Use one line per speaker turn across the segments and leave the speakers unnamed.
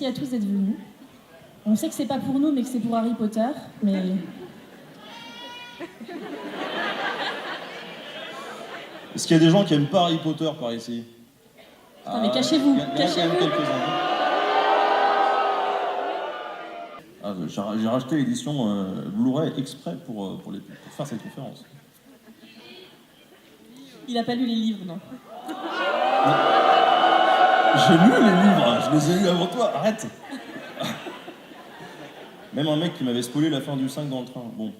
merci à tous d'être venus. On sait que c'est pas pour nous, mais que c'est pour Harry Potter, mais...
Est-ce qu'il y a des gens qui aiment pas Harry Potter par ici?
Putain, mais cachez-vous,
Il y en a quand même quelques-uns. J'ai racheté l'édition Blu-ray exprès pour faire cette conférence.
Il a pas lu les livres, non?
J'ai lu les livres, je les ai lus avant toi, arrête. Même un mec qui m'avait spoilé la fin du 5 dans le train, bon.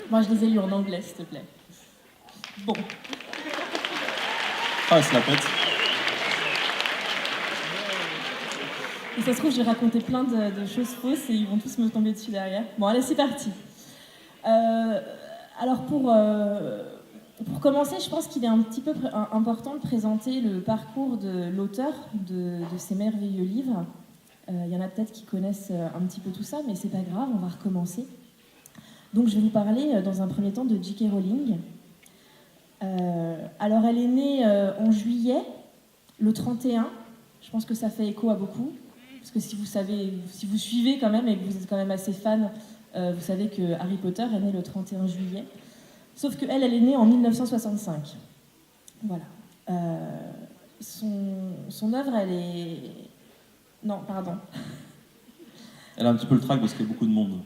Moi, je les ai lus en anglais, s'il te plaît. Bon.
Ah, elle se la pète.
Et ça se trouve, je vais raconter plein de choses fausses et ils vont tous me tomber dessus derrière. Bon, allez, c'est parti. Alors, pour commencer, je pense qu'il est un petit peu important de présenter le parcours de l'auteur de ces merveilleux livres. Il y en a peut-être qui connaissent un petit peu tout ça, mais c'est pas grave, on va recommencer. Donc, je vais vous parler dans un premier temps de J.K. Rowling. Alors, elle est née en juillet, le 31. Je pense que ça fait écho à beaucoup. Parce que si vous suivez quand même et que vous êtes quand même assez fan, vous savez que Harry Potter est né le 31 juillet. Sauf qu'elle est née en 1965. Voilà. Son œuvre, elle est... Non, pardon.
Elle a un petit peu le trac parce qu'il y a beaucoup de monde.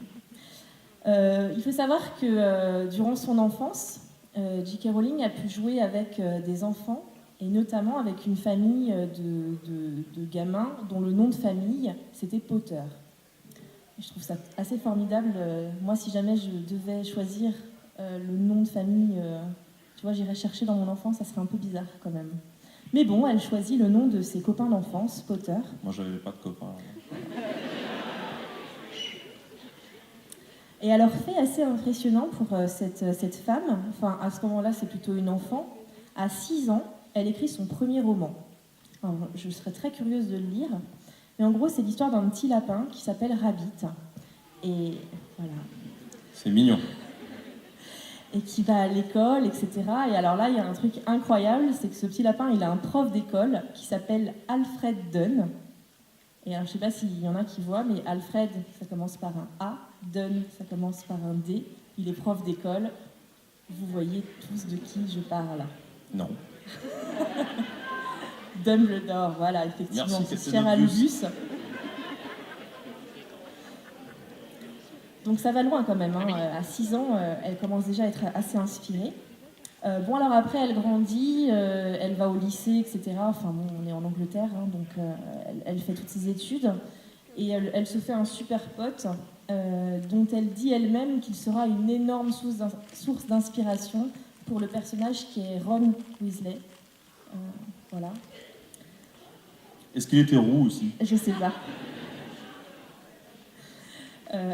Il faut savoir que durant son enfance, J.K. Rowling a pu jouer avec des enfants, et notamment avec une famille de gamins dont le nom de famille, c'était Potter. Et je trouve ça assez formidable. Moi, si jamais je devais choisir le nom de famille, tu vois, j'irais chercher dans mon enfance, ça serait un peu bizarre quand même. Mais bon, elle choisit le nom de ses copains d'enfance, Potter.
Moi, j'avais pas de copains.
Et alors, fait assez impressionnant pour cette femme, enfin, à ce moment-là, c'est plutôt une enfant, à 6 ans, elle écrit son premier roman. Alors, je serais très curieuse de le lire. Mais en gros, c'est l'histoire d'un petit lapin qui s'appelle Rabbit. Et voilà.
C'est mignon.
Et qui va à l'école, etc. Et alors là, il y a un truc incroyable, c'est que ce petit lapin, il a un prof d'école qui s'appelle Alfred Dunn. Et alors, je ne sais pas s'il y en a qui voient, mais Alfred, ça commence par un A. Dunn, ça commence par un D. Il est prof d'école. Vous voyez tous de qui je parle.
Non.
Dumbledore, voilà, effectivement, c'est
Merci,
cher à Albus. Donc ça va loin quand même, hein. À 6 ans, elle commence déjà à être assez inspirée. Bon, alors après, elle grandit, elle va au lycée, etc. Enfin bon, on est en Angleterre, hein, donc elle fait toutes ses études. Et elle se fait un super pote, dont elle dit elle-même qu'il sera une énorme source d'inspiration pour le personnage qui est Ron Weasley. Voilà.
Est-ce qu'il était roux aussi?
Je sais pas.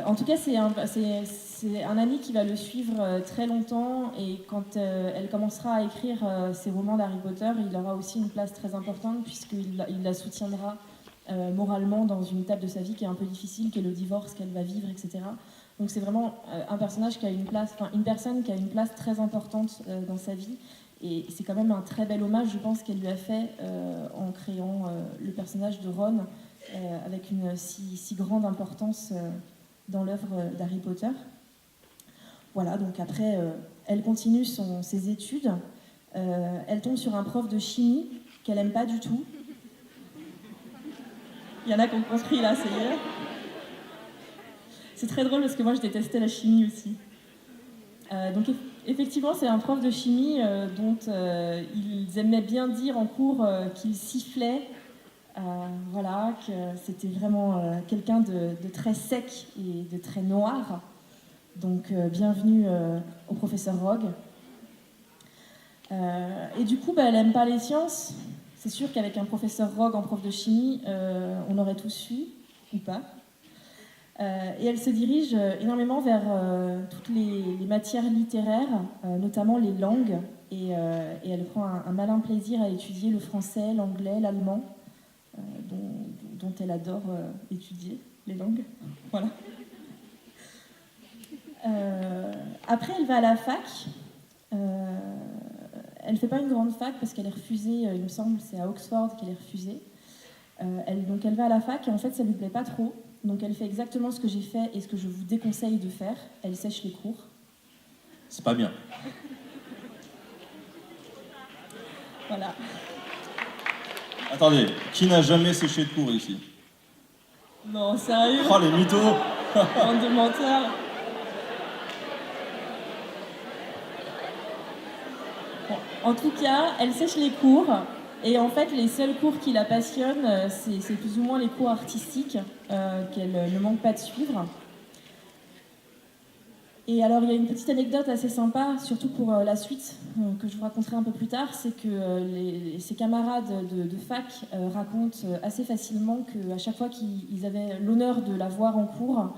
En tout cas, c'est un ami qui va le suivre très longtemps, et quand elle commencera à écrire ses romans d'Harry Potter, il aura aussi une place très importante puisqu'il la soutiendra moralement dans une étape de sa vie qui est un peu difficile, qui est le divorce qu'elle va vivre, etc. Donc c'est vraiment un personnage qui a une place, enfin une personne qui a une place très importante dans sa vie, et c'est quand même un très bel hommage, je pense, qu'elle lui a fait en créant le personnage de Ron avec une si grande importance dans l'œuvre d'Harry Potter. Voilà, donc après, elle continue ses études. Elle tombe sur un prof de chimie qu'elle n'aime pas du tout. Il y en a qui ont construit là, ça y est. C'est très drôle parce que moi, je détestais la chimie aussi. Donc effectivement, c'est un prof de chimie dont ils aimaient bien dire en cours qu'il sifflait. Voilà, que c'était vraiment quelqu'un de très sec et de très noir. Donc bienvenue au professeur Rogue. Et du coup, elle n'aime pas les sciences. C'est sûr qu'avec un professeur Rogue en prof de chimie, on aurait tous su, ou pas. Et elle se dirige énormément vers toutes les matières littéraires, notamment les langues. Et elle prend un malin plaisir à étudier le français, l'anglais, l'allemand. Dont elle adore étudier les langues. Voilà. Après, elle va à la fac. Elle ne fait pas une grande fac parce qu'elle est refusée, il me semble, c'est à Oxford qu'elle est refusée. Donc elle va à la fac et en fait ça lui plaît pas trop. Donc elle fait exactement ce que j'ai fait et ce que je vous déconseille de faire. Elle sèche les cours.
C'est pas bien.
Voilà.
Attendez, qui n'a jamais séché de cours ici?
Non, sérieux?
Oh, les mythos.
Bande de menteurs. Bon, en tout cas, elle sèche les cours. Et en fait, les seuls cours qui la passionnent, c'est plus ou moins les cours artistiques qu'elle ne manque pas de suivre. Et alors, il y a une petite anecdote assez sympa, surtout pour la suite, que je vous raconterai un peu plus tard, c'est que ses camarades de fac racontent assez facilement qu'à chaque fois qu'ils avaient l'honneur de la voir en cours,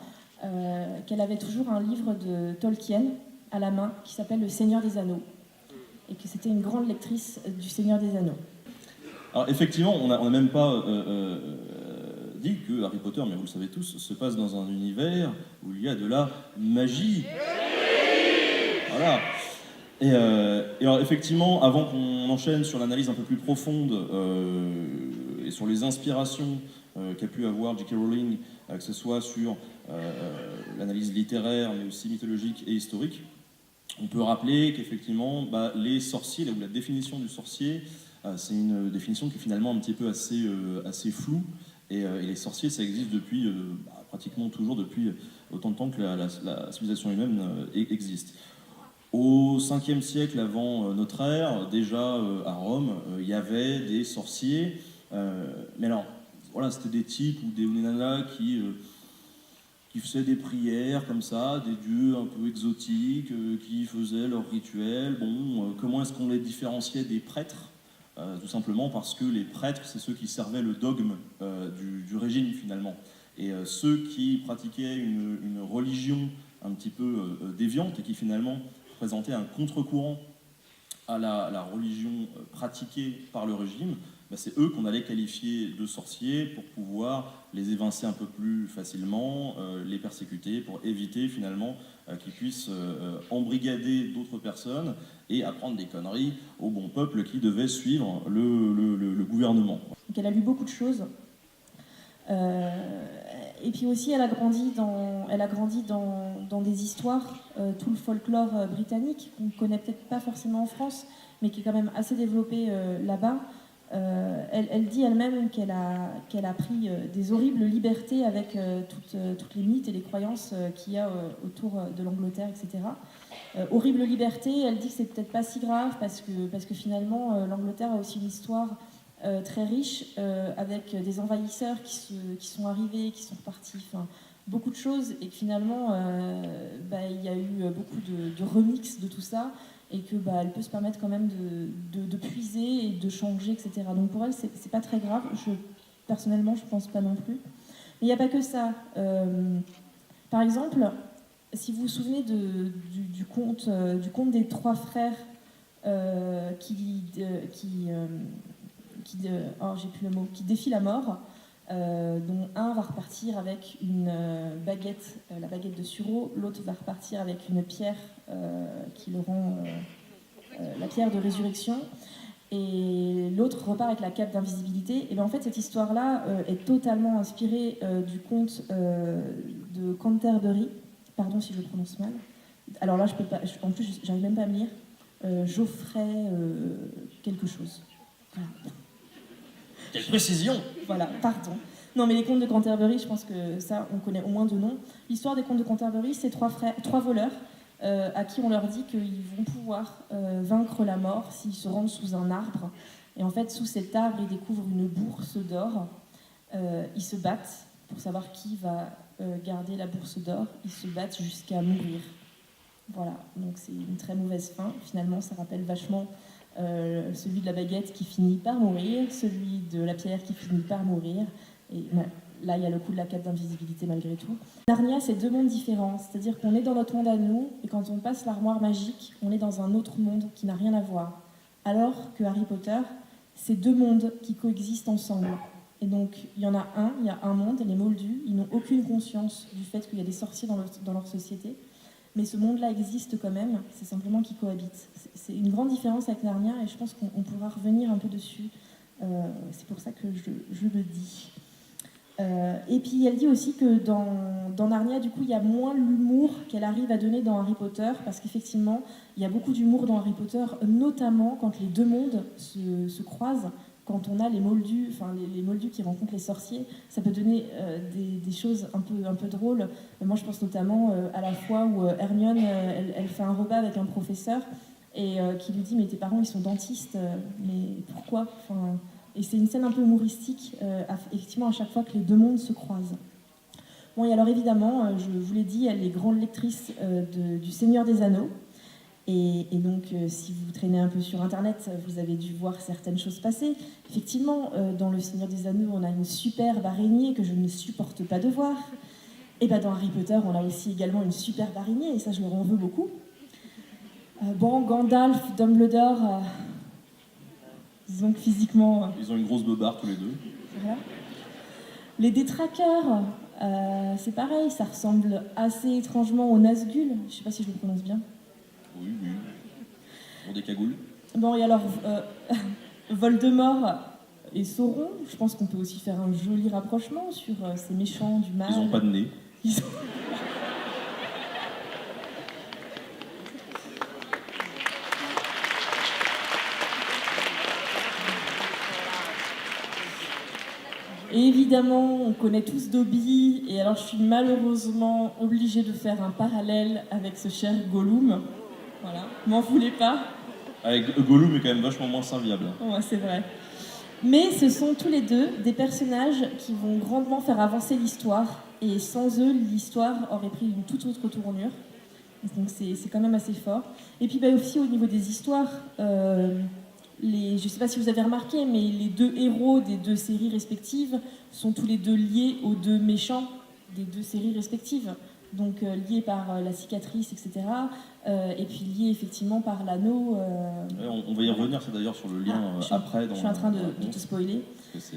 qu'elle avait toujours un livre de Tolkien à la main qui s'appelle Le Seigneur des Anneaux, et que c'était une grande lectrice du Seigneur des Anneaux.
Alors effectivement, on n'a même pas dit que Harry Potter, mais vous le savez tous, se passe dans un univers où il y a de la magie. Voilà. Et alors effectivement, avant qu'on enchaîne sur l'analyse un peu plus profonde et sur les inspirations qu'a pu avoir J.K. Rowling, que ce soit sur l'analyse littéraire, mais aussi mythologique et historique, on peut rappeler qu'effectivement, les sorciers, ou la définition du sorcier, c'est une définition qui est finalement un petit peu assez floue. Et les sorciers, ça existe depuis pratiquement toujours, depuis autant de temps que la civilisation elle-même existe. Au 5e siècle avant notre ère, déjà à Rome, il y avait des sorciers. Mais alors, voilà, c'était des types ou des nanas qui faisaient des prières comme ça, des dieux un peu exotiques, qui faisaient leurs rituels. Bon, comment est-ce qu'on les différenciait des prêtres ? Tout simplement parce que les prêtres, c'est ceux qui servaient le dogme du régime finalement. Et ceux qui pratiquaient une religion un petit peu déviante et qui finalement présentaient un contre-courant à la religion pratiquée par le régime, c'est eux qu'on allait qualifier de sorciers pour pouvoir les évincer un peu plus facilement, les persécuter, pour éviter finalement qu'ils puissent embrigader d'autres personnes et apprendre des conneries au bon peuple qui devait suivre le gouvernement.
Donc elle a lu beaucoup de choses. Et puis aussi, elle a grandi dans des histoires, tout le folklore britannique, qu'on ne connaît peut-être pas forcément en France, mais qui est quand même assez développé là-bas. Elle dit elle-même qu'elle a pris des horribles libertés avec toutes les mythes et les croyances qu'il y a autour de l'Angleterre, etc. Horrible liberté, elle dit que c'est peut-être pas si grave parce que finalement l'Angleterre a aussi une histoire très riche avec des envahisseurs qui sont arrivés, qui sont repartis, enfin beaucoup de choses, et que finalement il y a eu beaucoup de remix de tout ça, et que elle peut se permettre quand même de puiser et de changer, etc. Donc pour elle, c'est pas très grave. Personnellement, je pense pas non plus. Mais il n'y a pas que ça. Par exemple, si vous vous souvenez du conte des trois frères qui défient la mort, dont un va repartir avec une baguette, la baguette de Suro, l'autre va repartir avec une pierre qui le rend la pierre de résurrection, et l'autre repart avec la cape d'invisibilité. Et bien en fait, cette histoire-là est totalement inspirée du conte de Canterbury. Pardon si je le prononce mal. Alors là, je peux pas. En plus, j'arrive même pas à me lire. Geoffrey quelque chose. Voilà.
Quelle précision!
Voilà, pardon. Non, mais les contes de Canterbury, je pense que ça, on connaît au moins deux noms. L'histoire des contes de Canterbury, c'est trois voleurs à qui on leur dit qu'ils vont pouvoir vaincre la mort s'ils se rendent sous un arbre. Et en fait, sous cet arbre, ils découvrent une bourse d'or. Ils se battent pour savoir qui va garder la bourse d'or. Ils se battent jusqu'à mourir. Voilà, donc c'est une très mauvaise fin. Finalement, ça rappelle vachement celui de la baguette qui finit par mourir, celui de la pierre qui finit par mourir. Et là, il y a le coup de la cape d'invisibilité malgré tout. Narnia, c'est deux mondes différents. C'est-à-dire qu'on est dans notre monde à nous, et quand on passe l'armoire magique, on est dans un autre monde qui n'a rien à voir. Alors que Harry Potter, c'est deux mondes qui coexistent ensemble. Et donc, il y a un monde, les Moldus, ils n'ont aucune conscience du fait qu'il y a des sorciers dans leur société. Mais ce monde-là existe quand même, c'est simplement qu'ils cohabitent. C'est une grande différence avec Narnia, et je pense qu'on pourra revenir un peu dessus C'est pour ça que je le dis. Et puis elle dit aussi que dans Narnia, du coup, il y a moins l'humour qu'elle arrive à donner dans Harry Potter, parce qu'effectivement, il y a beaucoup d'humour dans Harry Potter, notamment quand les deux mondes se croisent, quand on a les moldus, enfin les moldus qui rencontrent les sorciers, ça peut donner des choses un peu drôles. Moi, je pense notamment à la fois où Hermione, elle fait un repas avec un professeur et qui lui dit « Mais tes parents, ils sont dentistes, mais pourquoi ?» Et c'est une scène un peu humoristique, effectivement, à chaque fois que les deux mondes se croisent. Bon, et alors évidemment, je vous l'ai dit, elle est grande lectrice du Seigneur des Anneaux. Et donc, si vous traînez un peu sur Internet, vous avez dû voir certaines choses passer. Effectivement, dans le Seigneur des Anneaux, on a une superbe araignée que je ne supporte pas de voir. Et bien, dans Harry Potter, on a aussi également une superbe araignée, et ça, je leur en veux beaucoup. Bon, Gandalf, Dumbledore... disons que physiquement...
Ils ont une grosse beubare tous les deux.
Voilà. Les détraqueurs, c'est pareil, ça ressemble assez étrangement aux Nazgûl. Je ne sais pas si je le prononce bien.
Oui. Pour des cagoules.
Bon, et alors, Voldemort et Sauron, je pense qu'on peut aussi faire un joli rapprochement sur ces méchants du mal.
Ils n'ont pas de nez.
Et évidemment, on connaît tous Dobby, et alors je suis malheureusement obligée de faire un parallèle avec ce cher Gollum. Voilà, m'en voulez pas.
Avec Gollum est quand même vachement moins serviable.
Ouais, c'est vrai. Mais ce sont tous les deux des personnages qui vont grandement faire avancer l'histoire, et sans eux, l'histoire aurait pris une toute autre tournure. Donc c'est quand même assez fort. Et puis aussi au niveau des histoires... je ne sais pas si vous avez remarqué, mais les deux héros des deux séries respectives sont tous les deux liés aux deux méchants des deux séries respectives. Donc liés par la cicatrice, etc. Et puis liés effectivement par l'anneau.
On va y revenir, c'est d'ailleurs sur le lien après.
Je suis en train de te spoiler.
C'est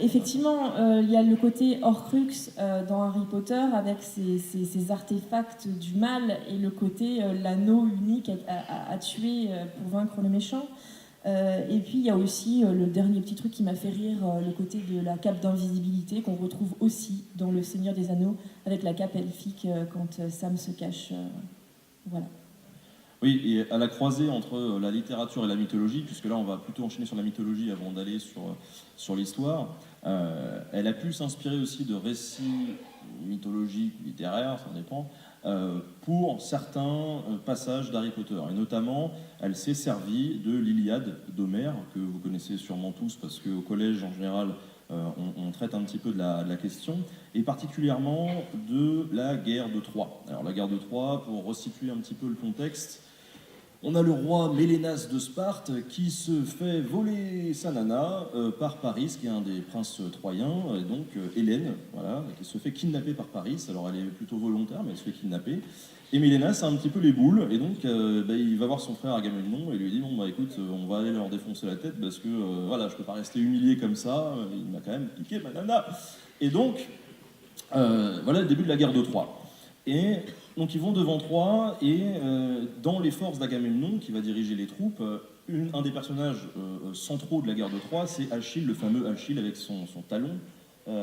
effectivement, il y a le côté Horcrux dans Harry Potter avec ces artefacts du mal et le côté l'anneau unique à tuer pour vaincre le méchant. Et puis il y a aussi le dernier petit truc qui m'a fait rire, le côté de la cape d'invisibilité qu'on retrouve aussi dans Le Seigneur des Anneaux avec la cape elfique quand Sam se cache. Voilà.
Oui, et à la croisée entre la littérature et la mythologie, puisque là on va plutôt enchaîner sur la mythologie avant d'aller sur l'histoire, elle a pu s'inspirer aussi de récits mythologiques, littéraires, ça dépend, pour certains passages d'Harry Potter. Et notamment, elle s'est servie de l'Iliade d'Homère, que vous connaissez sûrement tous, parce qu'au collège, en général, on traite un petit peu de la question, et particulièrement de la guerre de Troie. Alors la guerre de Troie, pour resituer un petit peu le contexte, on a le roi Mélénas de Sparte qui se fait voler sa nana par Paris, qui est un des princes troyens, et donc Hélène, voilà, qui se fait kidnapper par Paris. Alors elle est plutôt volontaire, mais elle se fait kidnapper. Et Mélénas a un petit peu les boules, et donc il va voir son frère Agamemnon et lui dit bon bah écoute, on va aller leur défoncer la tête parce que voilà, je peux pas rester humilié comme ça. Il m'a quand même piqué ma nana. Et donc voilà le début de la guerre de Troie. Et donc ils vont devant Troie, et dans les forces d'Agamemnon, qui va diriger les troupes, un des personnages centraux de la guerre de Troie, c'est Achille, le fameux Achille avec son talon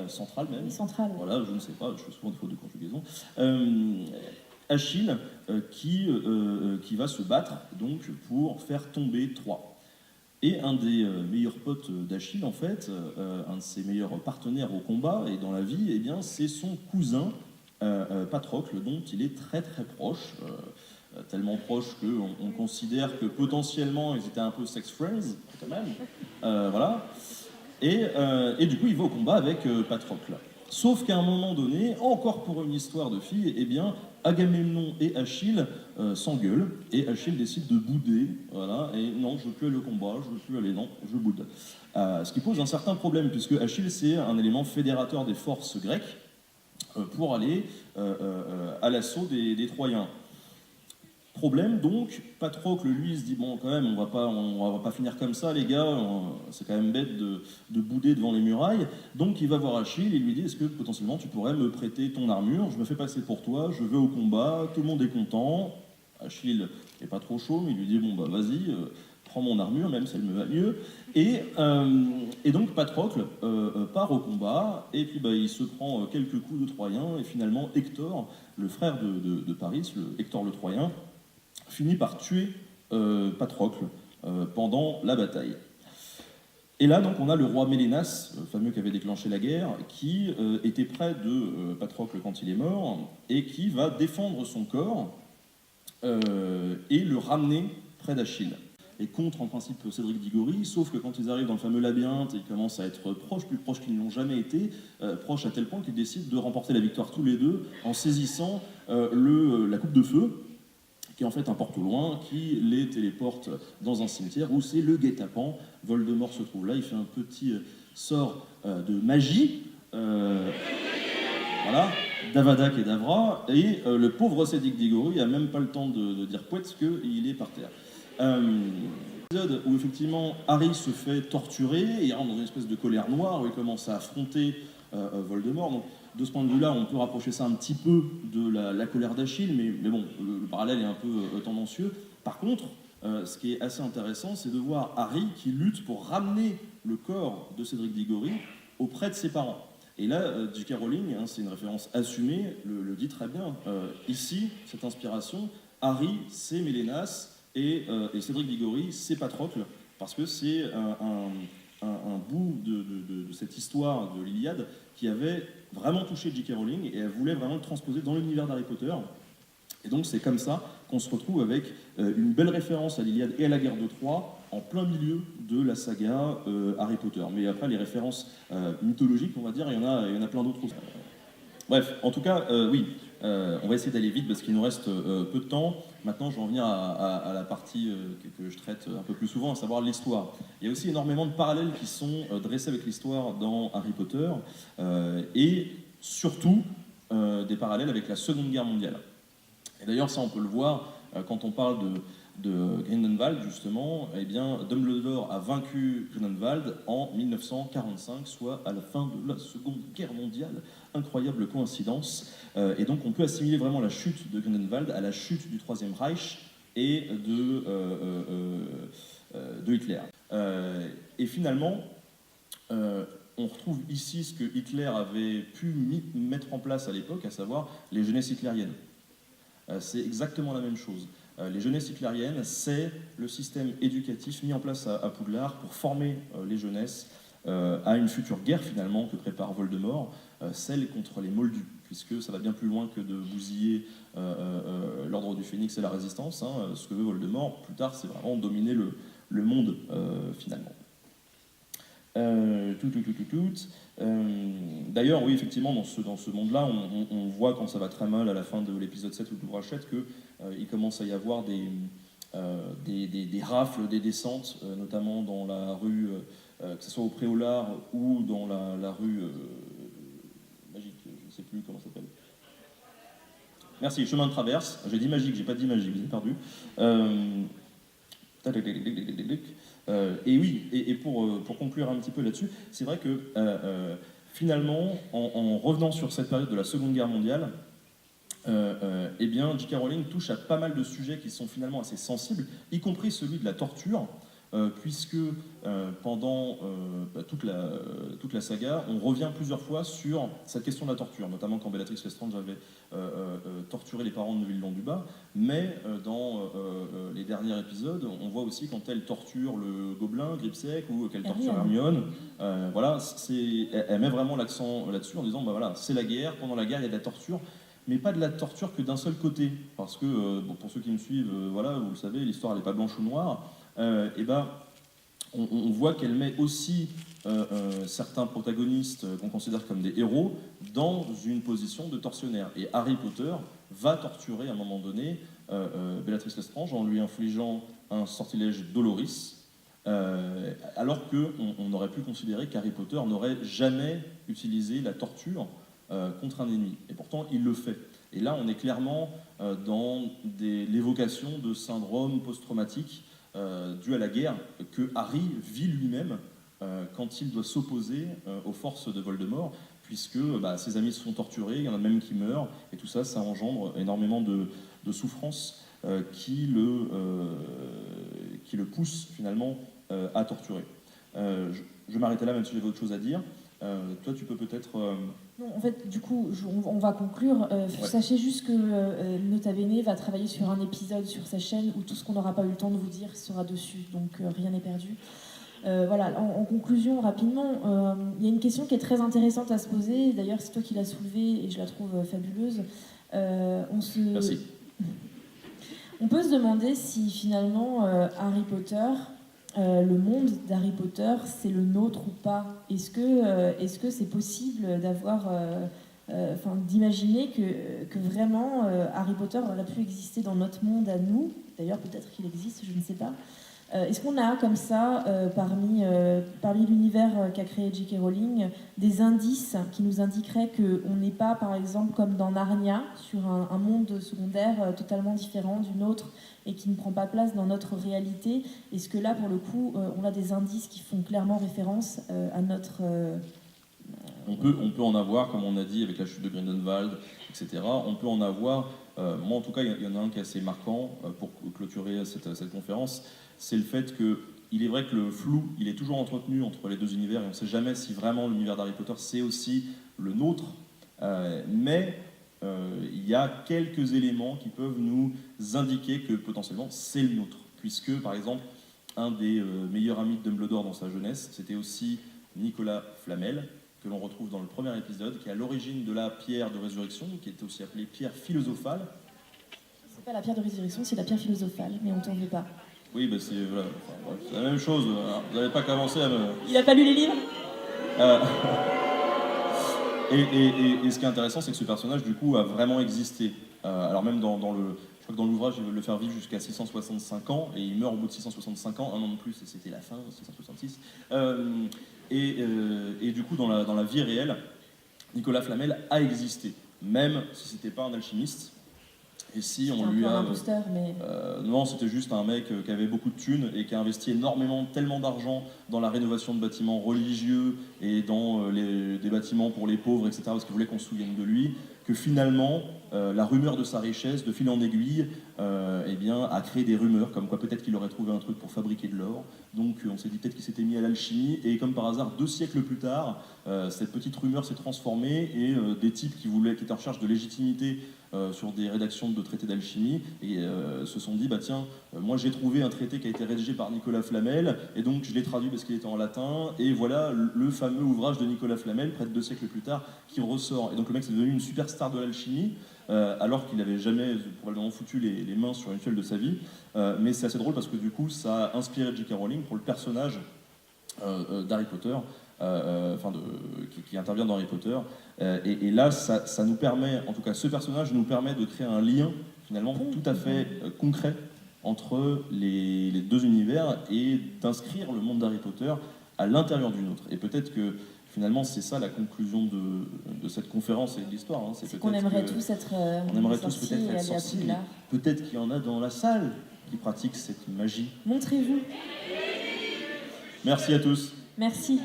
central même.
Central.
Voilà, je ne sais pas, je fais souvent des fautes de conjugaison. Achille qui va se battre donc pour faire tomber Troie. Et un des meilleurs potes d'Achille, en fait, un de ses meilleurs partenaires au combat et dans la vie, eh bien, c'est son cousin Patrocle, dont il est très très proche, tellement proche qu'on considère que potentiellement ils étaient un peu sex friends, quand même. Voilà. Et du coup, il va au combat avec Patrocle. Sauf qu'à un moment donné, encore pour une histoire de fille, eh bien, Agamemnon et Achille s'engueulent, et Achille décide de bouder, voilà, et non, je veux plus aller au combat, je veux plus aller, non, je boude. Ce qui pose un certain problème, puisque Achille, c'est un élément fédérateur des forces grecques, pour aller à l'assaut des Troyens. Problème donc, Patrocle lui se dit bon quand même on va pas finir comme ça les gars, c'est quand même bête de bouder devant les murailles, donc il va voir Achille et lui dit est-ce que potentiellement tu pourrais me prêter ton armure, je me fais passer pour toi, je vais au combat, tout le monde est content. Achille est pas trop chaud mais il lui dit bon bah vas-y, prends mon armure, même si elle me va mieux. Et donc Patrocle part au combat, et puis il se prend quelques coups de Troyens, et finalement Hector, le frère de Paris, Hector le Troyen, finit par tuer Patrocle pendant la bataille. Et là, donc, on a le roi Mélénas, le fameux qui avait déclenché la guerre, qui était près de Patrocle quand il est mort, et qui va défendre son corps et le ramener près d'Achille. Et contre, en principe, Cédric d'Igorie, sauf que quand ils arrivent dans le fameux labyrinthe, ils commencent à être proches, plus proches qu'ils n'ont jamais été, proches à tel point qu'ils décident de remporter la victoire tous les deux en saisissant la coupe de feu, qui est en fait un porte au loin, qui les téléporte dans un cimetière où c'est le guet-apens. Voldemort se trouve là, il fait un petit sort de magie, voilà, d'Avada Kedavra, et le pauvre Cédric d'Igorie a même pas le temps de dire pouette qu'il est par terre. Épisode où effectivement Harry se fait torturer, et il rentre dans une espèce de colère noire où il commence à affronter Voldemort. Donc, de ce point de vue-là, on peut rapprocher ça un petit peu de la colère d'Achille, mais bon, le parallèle est un peu tendancieux. Par contre, ce qui est assez intéressant, c'est de voir Harry qui lutte pour ramener le corps de Cédric Diggory auprès de ses parents. Et là, J.K. Rowling, c'est une référence assumée, le dit très bien. Ici, cette inspiration, Harry, c'est Mélénas, et Cédric Diggory, c'est Patrocle, parce que c'est un bout de cette histoire de l'Iliade qui avait vraiment touché J.K. Rowling, et elle voulait vraiment le transposer dans l'univers d'Harry Potter. Et donc c'est comme ça qu'on se retrouve avec une belle référence à l'Iliade et à la guerre de Troie en plein milieu de la saga Harry Potter. Mais après les références mythologiques, on va dire, il y en a plein d'autres aussi. Bref, en tout cas, oui, on va essayer d'aller vite parce qu'il nous reste peu de temps. Maintenant, je vais en venir à la partie que je traite un peu plus souvent, à savoir l'histoire. Il y a aussi énormément de parallèles qui sont dressés avec l'histoire dans Harry Potter, et surtout des parallèles avec la Seconde Guerre mondiale. Et d'ailleurs, ça, on peut le voir quand on parle de Grindelwald, justement. Eh bien, Dumbledore a vaincu Grindelwald en 1945, soit à la fin de la Seconde Guerre mondiale. Incroyable coïncidence. Et donc, on peut assimiler vraiment la chute de Grindelwald à la chute du Troisième Reich et de Hitler. Et finalement, on retrouve ici ce que Hitler avait pu mettre en place à l'époque, à savoir les jeunesses hitlériennes. C'est exactement la même chose. Les jeunesses hitlériennes, c'est le système éducatif mis en place à Poudlard pour former les jeunesses à une future guerre finalement que prépare Voldemort, celle contre les Moldus, puisque ça va bien plus loin que de bousiller l'ordre du Phénix et la Résistance. Ce que veut Voldemort, plus tard, c'est vraiment dominer le monde finalement. D'ailleurs, oui, effectivement, dans ce monde-là, on voit quand ça va très mal à la fin de l'épisode 7 ou de l'ouvrage 7 qu'il commence à y avoir des rafles, des descentes, notamment dans la rue, que ce soit au Préolard ou dans la rue magique, je ne sais plus comment ça s'appelle. Merci, chemin de traverse. J'ai dit magique, j'ai pas dit magie, vous avez perdu. Et oui, et pour conclure un petit peu là-dessus, c'est vrai que finalement, en revenant sur cette période de la Seconde Guerre mondiale, eh bien, J.K. Rowling touche à pas mal de sujets qui sont finalement assez sensibles, y compris celui de la torture, puisque pendant toute la saga, on revient plusieurs fois sur cette question de la torture, notamment quand Bellatrix Lestrange avait torturé les parents de Neville Londubat, mais dans les derniers épisodes, on voit aussi quand elle torture le gobelin, Gripsec, ou qu'elle torture Hermione. Voilà, elle met vraiment l'accent là-dessus en disant, voilà, c'est la guerre, pendant la guerre il y a de la torture, mais pas de la torture que d'un seul côté, parce que, pour ceux qui me suivent, voilà, vous le savez, l'histoire n'est pas blanche ou noire. Et on voit qu'elle met aussi certains protagonistes qu'on considère comme des héros dans une position de tortionnaire. Et Harry Potter va torturer à un moment donné Bellatrix Lestrange en lui infligeant un sortilège Doloris, alors qu'on aurait pu considérer qu'Harry Potter n'aurait jamais utilisé la torture contre un ennemi. Et pourtant, il le fait. Et là, on est clairement dans l'évocation de syndrome post-traumatique dû à la guerre que Harry vit lui-même quand il doit s'opposer aux forces de Voldemort, puisque ses amis se font torturer, il y en a même qui meurent, et tout ça, ça engendre énormément de souffrance qui qui le pousse finalement à torturer. Je m'arrêtais là, même si j'avais autre chose à dire. Toi, tu peux peut-être...
Non, en fait, du coup, on va conclure. Sachez juste que Nota Bene va travailler sur un épisode sur sa chaîne où tout ce qu'on n'aura pas eu le temps de vous dire sera dessus, donc rien n'est perdu. Voilà, en conclusion, rapidement, il y a une question qui est très intéressante à se poser. D'ailleurs, c'est toi qui l'as soulevée et je la trouve fabuleuse.
Merci.
On peut se demander si finalement Harry Potter, le monde d'Harry Potter, c'est le nôtre ou pas. Est-ce que c'est possible d'avoir, d'imaginer que vraiment Harry Potter aurait pu exister dans notre monde à nous. D'ailleurs, peut-être qu'il existe, je ne sais pas. Est-ce qu'on a comme ça, parmi l'univers qu'a créé J.K. Rowling, des indices qui nous indiqueraient qu'on n'est pas, par exemple, comme dans Narnia, sur un monde secondaire totalement différent du nôtre et qui ne prend pas place dans notre réalité? Est-ce que là, pour le coup, on a des indices qui font clairement référence à notre...
On peut en avoir, comme on a dit, avec la chute de Grindelwald, etc. On peut en avoir... moi, en tout cas, il y en a un qui est assez marquant pour clôturer cette conférence. C'est le fait qu'il est vrai que le flou, il est toujours entretenu entre les deux univers et on ne sait jamais si vraiment l'univers d'Harry Potter, c'est aussi le nôtre. Mais il y a quelques éléments qui peuvent nous indiquer que potentiellement c'est le nôtre. Puisque, par exemple, un des meilleurs amis de Dumbledore dans sa jeunesse, c'était aussi Nicolas Flamel, que l'on retrouve dans le premier épisode, qui est à l'origine de la pierre de résurrection, qui est aussi appelée pierre philosophale.
C'est pas la pierre de résurrection, c'est la pierre philosophale, mais on t'en veut pas.
Oui, bah c'est voilà, c'est la même chose. Vous n'avez pas commencé à me...
Il a pas lu les livres
et ce qui est intéressant, c'est que ce personnage, du coup, a vraiment existé. Alors même dans le... Je crois que dans l'ouvrage, ils veulent le faire vivre jusqu'à 665 ans, et il meurt au bout de 665 ans, un an de plus, et c'était la fin, 666. Et du coup, dans la vie réelle, Nicolas Flamel a existé, même si c'était pas un alchimiste. Et si on lui a...
un imposteur, mais...
non, c'était juste un mec qui avait beaucoup de thunes et qui a investi tellement d'argent dans la rénovation de bâtiments religieux et dans des bâtiments pour les pauvres, etc., parce qu'il voulait qu'on se souvienne de lui, que finalement, la rumeur de sa richesse, de fil en aiguille, eh bien, a créé des rumeurs, comme quoi peut-être qu'il aurait trouvé un truc pour fabriquer de l'or. Donc on s'est dit peut-être qu'il s'était mis à l'alchimie, et comme par hasard, 2 siècles plus tard, cette petite rumeur s'est transformée, et des types qui étaient en recherche de légitimité sur des rédactions de traités d'alchimie, et se sont dit, bah tiens, moi j'ai trouvé un traité qui a été rédigé par Nicolas Flamel, et donc je l'ai traduit parce qu'il était en latin, et voilà le fameux ouvrage de Nicolas Flamel, près de 2 siècles plus tard, qui ressort. Et donc le mec c'est devenu une superstar de l'alchimie, alors qu'il n'avait jamais probablement foutu les mains sur une fiole de sa vie. Mais c'est assez drôle parce que du coup ça a inspiré J.K. Rowling pour le personnage d'Harry Potter, qui intervient dans Harry Potter. Et là, ça nous permet, en tout cas ce personnage nous permet de créer un lien finalement tout à fait concret entre les deux univers et d'inscrire le monde d'Harry Potter à l'intérieur du nôtre. Et peut-être que finalement c'est ça la conclusion de cette conférence et de l'histoire. Hein.
C'est qu'on aimerait tous être
on aimerait tous peut-être être sortis. Peut-être qu'il y en a dans la salle qui pratiquent cette magie.
Montrez-vous.
Merci à tous.
Merci.